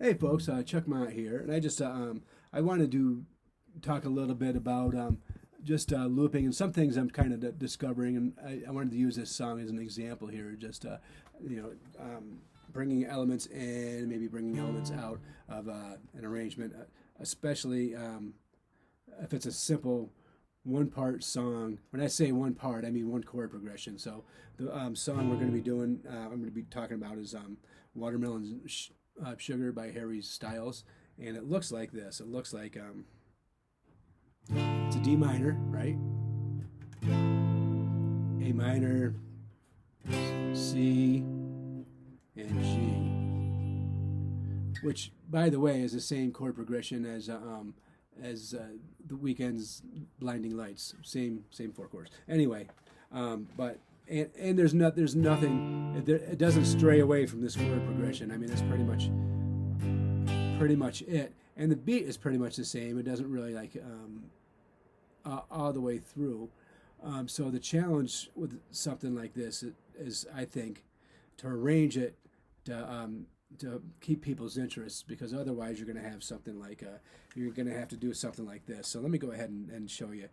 Hey folks, Chuck Mott here, and I wanted to talk a little bit about just looping and some things I'm kind of discovering, and I wanted to use this song as an example here, just you know, bringing elements in, maybe bringing elements out of an arrangement, especially if it's a simple one-part song. When I say one part, I mean one chord progression. So the song we're going to be doing, I'm going to be talking about is Watermelon Sugar by Harry Styles, and it looks like this. It looks like it's a D minor, right? A minor, C, and G, which, by the way, is the same chord progression as the Weeknd's Blinding Lights. Same four chords. Anyway, but and there's nothing. It doesn't stray away from this chord progression. I mean, that's pretty much it. And the beat is pretty much the same. It doesn't really all the way through. So the challenge with something like this is, I think, to arrange it to keep people's interests, because otherwise you're going to have something like you're going to have to do something like this. So let me go ahead and show you,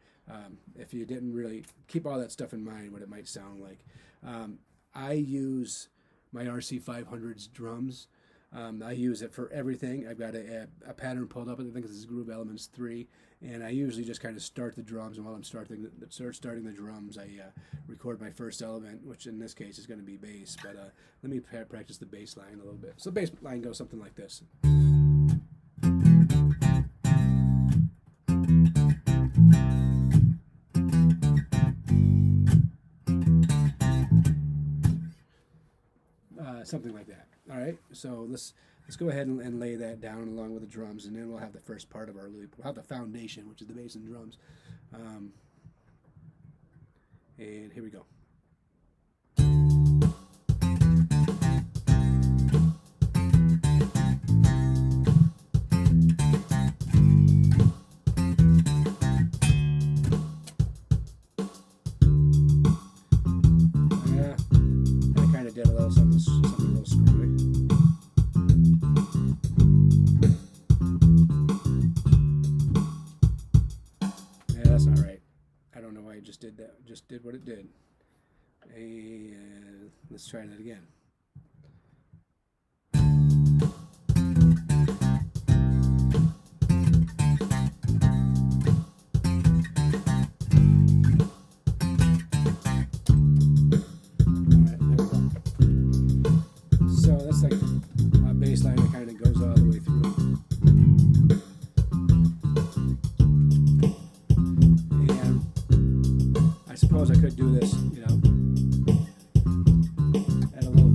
if you didn't really keep all that stuff in mind, what it might sound like. I use my RC500's drums. I use it for everything. I've got a pattern pulled up. I think this is Groove Elements 3, and I usually just kind of start the drums, and while I'm starting the drums, I record my first element, which in this case is going to be bass, but let me practice the bass line a little bit. So the bass line goes something like this. Something like that. All right, so let's go ahead and lay that down along with the drums, and then we'll have the first part of our loop. We'll have the foundation, which is the bass and drums. And here we go. Yeah, I kind of did a little something a little screwy. Yeah, that's not right. I don't know why I just did that. Just did what it did. And let's try that again. So that's like a bass line that kind of goes all the way through. And I suppose I could do this, add a little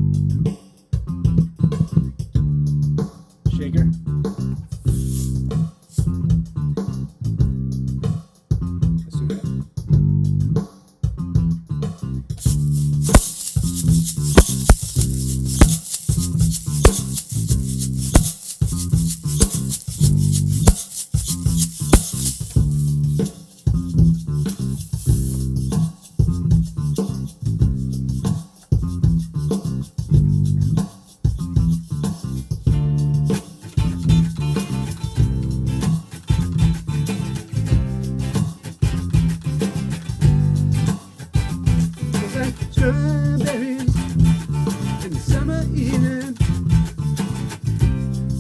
shaker. Let's do that. Strawberries in the summer evening,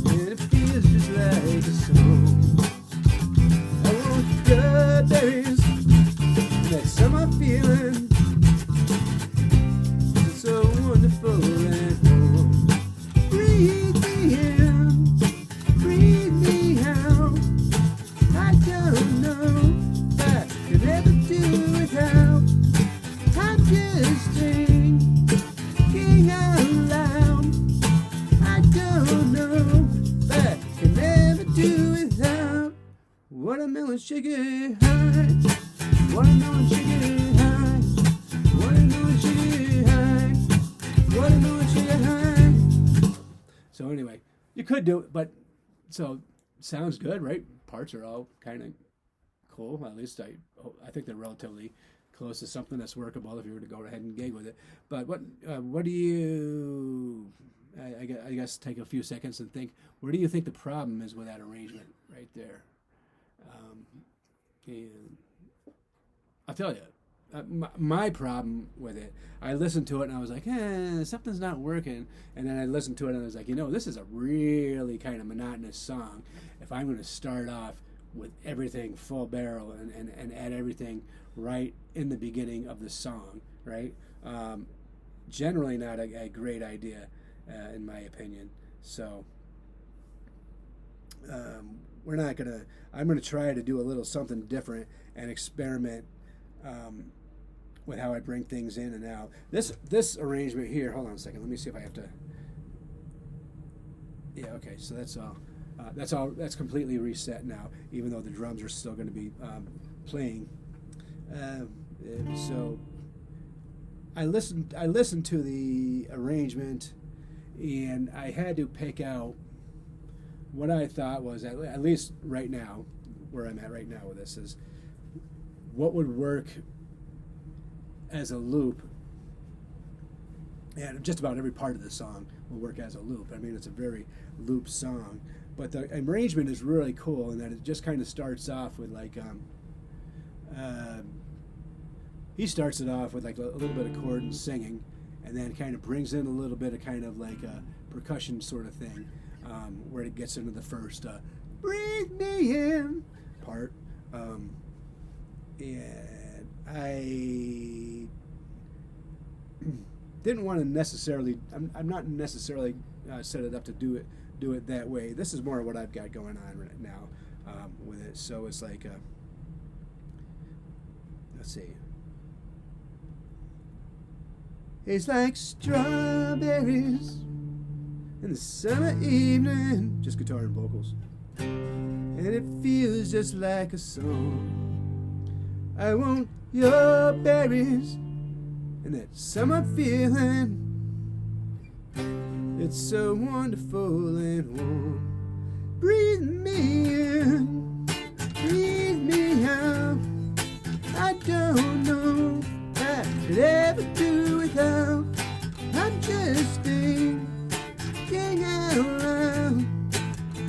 and it feels just like a song. I want strawberries, that summer feeling, it's so wonderful and warm. Breathe me in, breathe me out. I don't know if I could ever do without. I'm just thinking out loud. I don't know, but I can never do without watermelon sugar high. Watermelon sugar high. Watermelon sugar high. Watermelon sugar high. So anyway, you could do it, but so sounds good, right? Parts are all kind of cool. At least I think they're relatively close to something that's workable if you were to go ahead and gig with it. But what do you I guess take a few seconds and think, where do you think the problem is with that arrangement right there? And I'll tell you, my problem with it, I listened to it and I was like, something's not working. And then I listened to it and I was like, this is a really kind of monotonous song. If I'm going to start off with everything full barrel and add everything right in the beginning of the song, right? Generally not a great idea, in my opinion. So we're not gonna. I'm gonna try to do a little something different and experiment with how I bring things in and out. This arrangement here. Hold on a second. Let me see if I have to. Yeah. Okay. So that's all. That's completely reset now. Even though the drums are still going to be playing. So I listened to the arrangement, and I had to pick out what I thought was, at least right now, where I'm at right now with this, is what would work as a loop. And just about every part of the song will work as a loop. I mean, it's a very loop song. But the arrangement is really cool in that it just kind of starts off with like, he starts it off with like a little bit of chord and singing, and then kind of brings in a little bit of kind of like a percussion sort of thing, where it gets into the first "Breathe Me In" part. And I didn't want to necessarily. I'm not necessarily set it up to do it that way. This is more what I've got going on right now with it. So it's like, let's see. It's like strawberries in the summer evening. Just guitar and vocals. And it feels just like a song. I want your berries and that summer feeling. It's so wonderful and warm. Breathe me in, breathe me out. I don't know if I could ever do without. I'm just thinking out loud.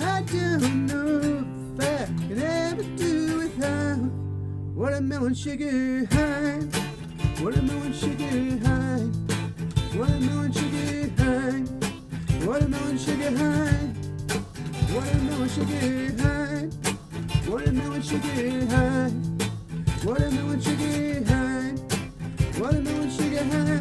I don't know if I could ever do without. Watermelon sugar high, watermelon sugar high, watermelon sugar high. Watermelon sugar high, watermelon sugar high, watermelon sugar high, watermelon sugar high, watermelon sugar high.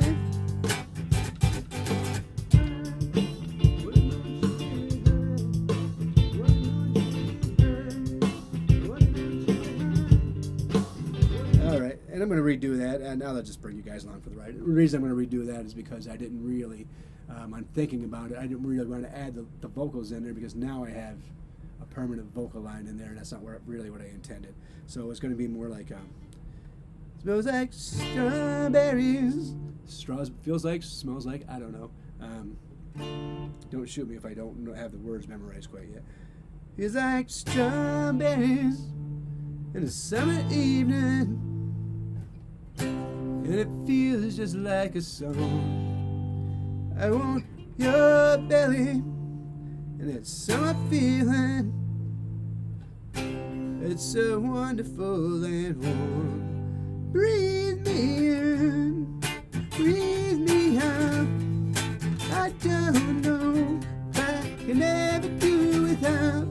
All right, and I'm going to redo that, and now I'll just bring you guys along for the ride. The reason I'm going to redo that is because I didn't really. I'm thinking about it. I didn't really want to add the vocals in there because now I have a permanent vocal line in there, and that's not really what I intended. So it's going to be more like, smells like strawberries. Feels like, smells like, I don't know. Don't shoot me if I don't have the words memorized quite yet. Feels like strawberries in a summer evening, and it feels just like a song. I want your belly and that summer feeling. It's so wonderful and warm. Breathe me in, breathe me out. I don't know if I can ever do without.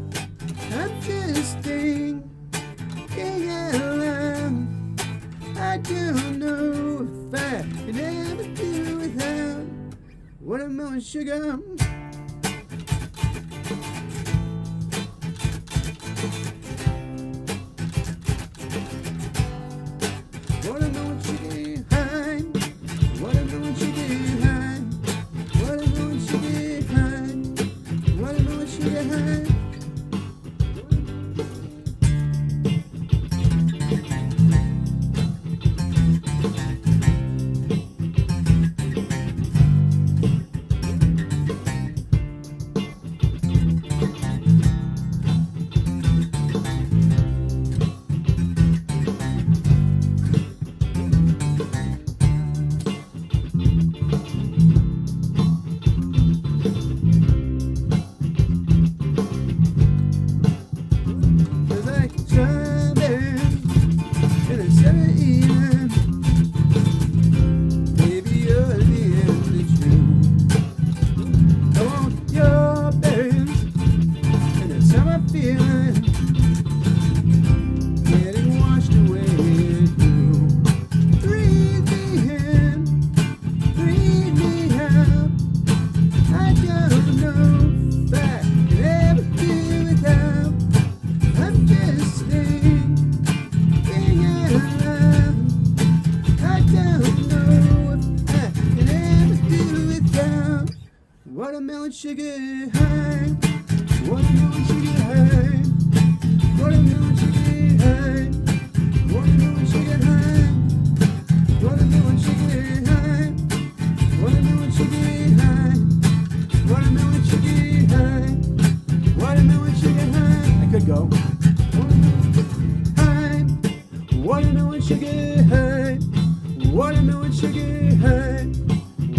I'm just thinking out loud. I don't know if I can ever do without. Watermelon sugar. Watermelon sugar high. Watermelon sugar high. Watermelon sugar high. Watermelon sugar high. high. Watermelon sugar high. Watermelon sugar high. Watermelon sugar high. Watermelon sugar high. Watermelon sugar high. Watermelon sugar high. Watermelon sugar high. I could go. Watermelon sugar high. Watermelon sugar high.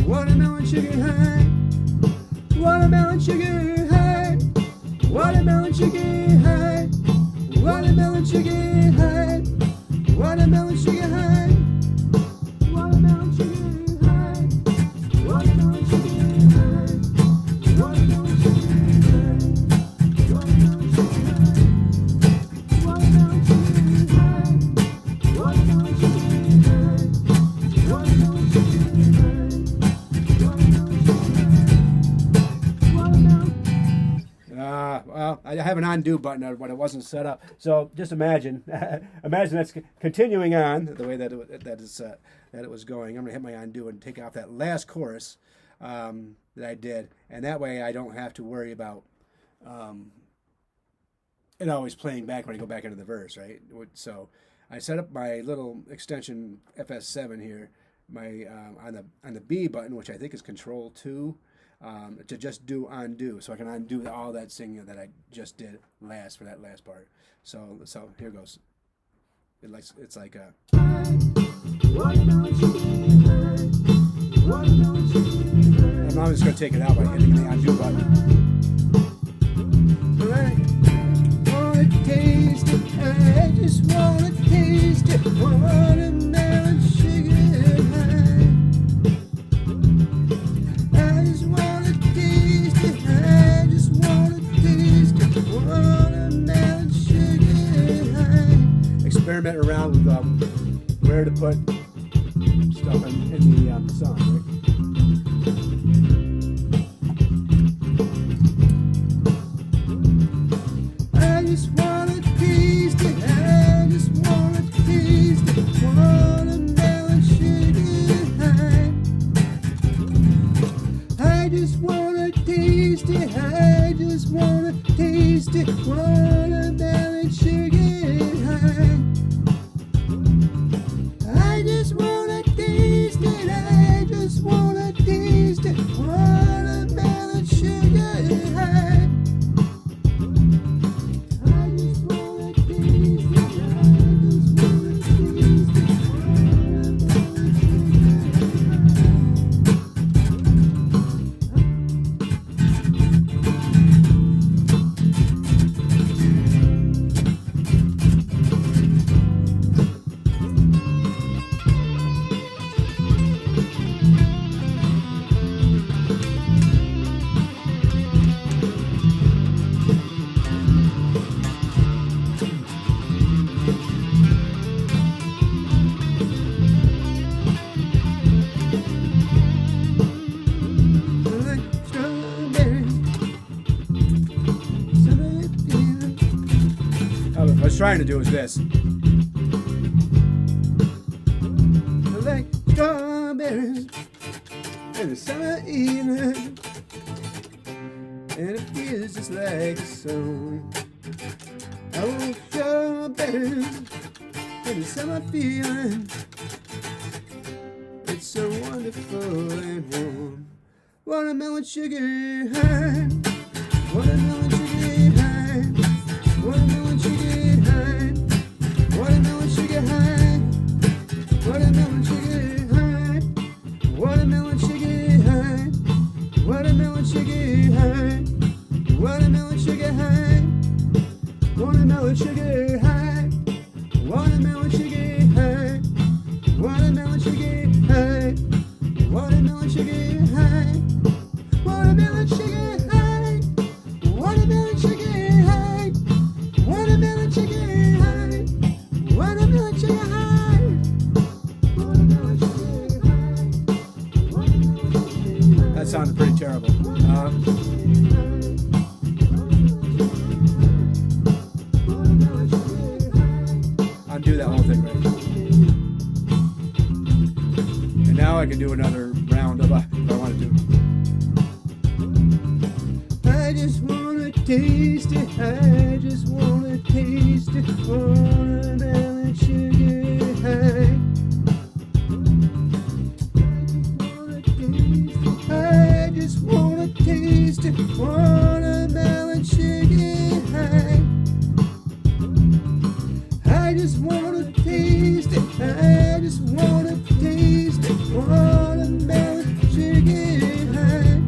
Watermelon sugar high. Watermelon sugar high. Watermelon sugar high. Watermelon sugar high. Watermelon sugar high. Watermelon sugar high. Watermelon sugar high. Watermelon sugar high. Watermelon sugar high. Watermelon sugar high. Watermelon sugar high. Watermelon sugar high. Well, I have an undo button when it wasn't set up. So just imagine, imagine that's continuing on the way that it was going. I'm gonna hit my undo and take off that last chorus that I did, and that way I don't have to worry about it always playing back when I go back into the verse, right? So I set up my little extension FS7 here, my on the B button, which I think is Control 2. To just do undo, so I can undo all that singing that I just did last for that last part. So here goes. It's like a. And I'm just gonna take it out by hitting the undo button. I wanna taste it. I just wanna taste it. Watermelon sugar high. I just wanna taste it. I just wanna taste it. Watermelon sugar high. Experiment around with where to put stuff in the song, right? I just wanna taste it. I just wanna taste it. Watermelon sugar high. I just wanna taste it. I just wanna taste it. Watermelon sugar high. I just wanna taste it. I just wanna taste it. Watermelon sugar high. I just wanna taste it. I just wanna taste it. Watermelon what I was trying to do is this. Like strawberries in the summer evening, and it feels just like a song. I want strawberries in the summer feeling. It's so wonderful and warm. Watermelon sugar high. Watermelon sugar high. Watermelon sugar high. Watermelon sugar high. Watermelon sugar high. Watermelon sugar high. Watermelon sugar high. Watermelon sugar high. Watermelon sugar high. Watermelon sugar high. Watermelon sugar high. Watermelon sugar high. Watermelon sugar high. Watermelon sugar high. Watermelon sugar high. Watermelon sugar high. Watermelon sugar high. That sounded pretty terrible. Undo that whole thing right. And now I can do another round of if I want to do. I just just wanna taste it. I just wanna taste it. Watermelon sugar high. I just wanna taste it. Watermelon sugar high. I just wanna taste it. I just wanna taste it. Watermelon sugar high.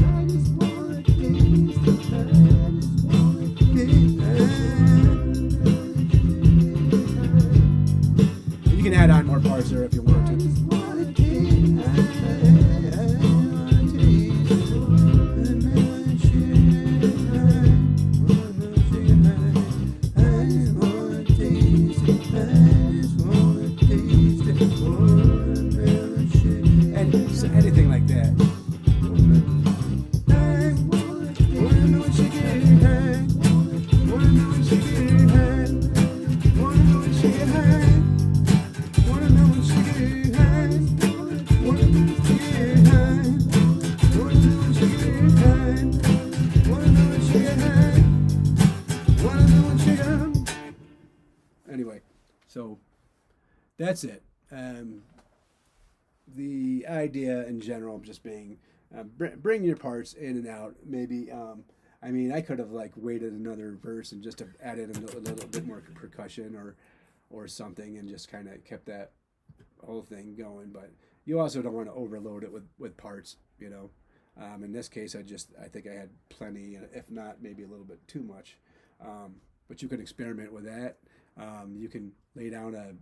I just wanna taste it. I just wanna taste it. You can add on more parts there if you want to. Anything like that. Anyway, so that's it. The idea in general of just being bring your parts in and out. Maybe I mean, I could have like waited another verse and just have added a little bit more percussion or something and just kind of kept that whole thing going. But you also don't want to overload it with parts, you know. In this case, I think I had plenty, if not maybe a little bit too much. But you can experiment with that. You can lay down a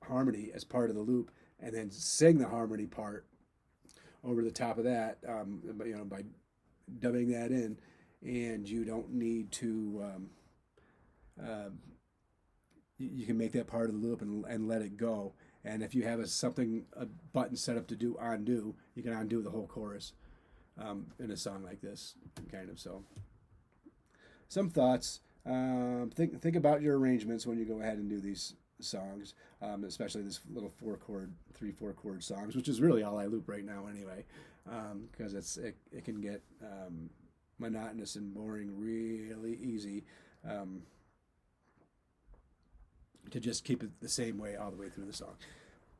harmony as part of the loop and then sing the harmony part over the top of that, you know, by dubbing that in, and you don't need to. You can make that part of the loop and let it go. And if you have a button set up to do undo, you can undo the whole chorus in a song like this, kind of. So, some thoughts. Think about your arrangements when you go ahead and do these songs, especially this little 3/4 chord songs, which is really all I loop right now anyway, because it can get monotonous and boring really easy to just keep it the same way all the way through the song.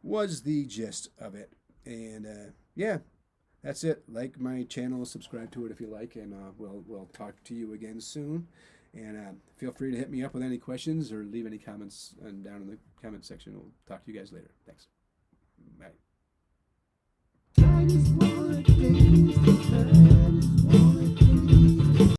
Was the gist of it. And yeah, that's it. Like my channel, subscribe to it if you like, and we'll talk to you again soon. And feel free to hit me up with any questions or leave any comments down in the comment section. We'll talk to you guys later. Thanks. Bye.